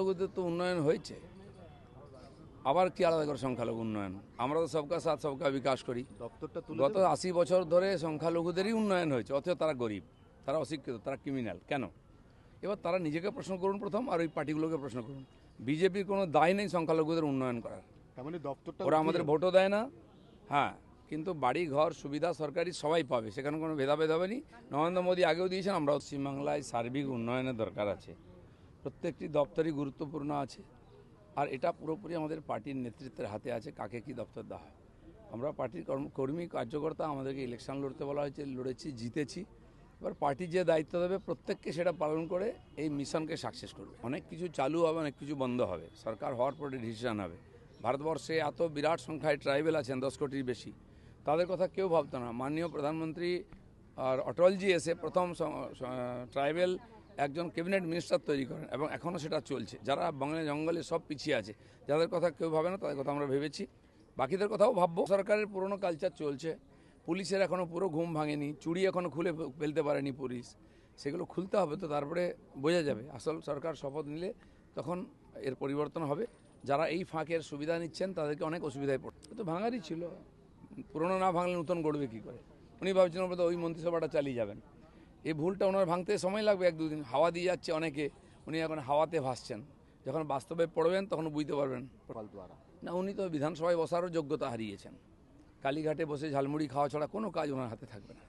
সংখ্যালঘুদের তো উন্নয়ন হয়েছে, আবার কি আলাদা করে সংখ্যালঘু উন্নয়ন? আমরা তো সবকা সাথ সবকা বিকাশ করি। গত 80 বছর ধরে সংখ্যালঘুদেরই উন্নয়ন হয়েছে, অথচ তারা গরিব, তারা অশিক্ষিত, তারা ক্রিমিনাল। কেন? এবার তারা নিজেকে প্রশ্ন করুন প্রথম, আর ওই পার্টিগুলোকে প্রশ্ন করুন। বিজেপির কোনো দায় নেই সংখ্যালঘুদের উন্নয়ন করার, ওরা আমাদের ভোটও দেয় না। হ্যাঁ, কিন্তু বাড়ি ঘর সুবিধা সরকারি সবাই পাবে, সেখানে কোনো ভেদাভেদ হবে নি। নরেন্দ্র মোদী আগেও দিয়েছেন, আমরা পশ্চিমবাংলায় সার্বিক উন্নয়নের দরকার আছে, প্রত্যেকটি দপ্তরই গুরুত্বপূর্ণ আছে, আর এটা পুরোপুরি আমাদের পার্টির নেতৃত্বের হাতে আছে কাকে কি দপ্তর দেওয়া হয়। আমরা পার্টির কর্মী কার্যকর্তা, আমাদেরকে ইলেকশন লড়তে বলা হয়েছে, লড়েছি, জিতেছি। এবার পার্টি যে দায়িত্ব দেবে প্রত্যেককে সেটা পালন করে এই মিশনকে সাকসেস করবে। অনেক কিছু চালু হবে, অনেক কিছু বন্ধ হবে, সরকার হওয়ার পরে ডিসিশন হবে। ভারতবর্ষে এত বিরাট সংখ্যায় ট্রাইবেল আছেন, 10 কোটির বেশি, তাদের কথা কেউ ভাবতো না। মাননীয় প্রধানমন্ত্রী আর অটলজি এসে প্রথম ট্রাইবেল একজন ক্যাবিনেট মিনিস্টার তৈরি করেন, এবং এখনও সেটা চলছে। যারা বাংলা জঙ্গলে সব পিছিয়ে আছে, যাদের কথা কেউ ভাবে না, তাদের কথা আমরা ভেবেছি, বাকিদের কথাও ভাববো। সরকারের পুরনো কালচার চলছে, পুলিশের এখনও পুরো ঘুম ভাঙেনি, চুড়ি এখনও খুলে ফেলতে পারেনি পুলিশ, সেগুলো খুলতে হবে, তো তারপরে বোঝা যাবে। আসল সরকার শপথ নিলে তখন এর পরিবর্তন হবে। যারা এই ফাঁকের সুবিধা নিচ্ছেন তাদেরকে অনেক অসুবিধায় পড়ে, তো ভাঙারই ছিল। পুরনো না ভাঙলে নতুন গড়বে কী করে? উনি ভাবছিলেন বোধহয় ওই মন্ত্রিসভাটা চালিয়ে যাবেন। এই ভুলটা ওনার ভাঙতে সময় লাগবে 1-2 দিন। হাওয়া দিয়ে যাচ্ছে অনেকে, উনি এখন হাওয়াতে ভাসছেন। যখন বাস্তবে পড়বেন তখন বুঝতে পারবেন। না, উনি তো বিধানসভায় বসারও যোগ্যতা হারিয়েছেন। কালীঘাটে বসে ঝালমুড়ি খাওয়া ছাড়া কোনো কাজ ওনার হাতে থাকবে না।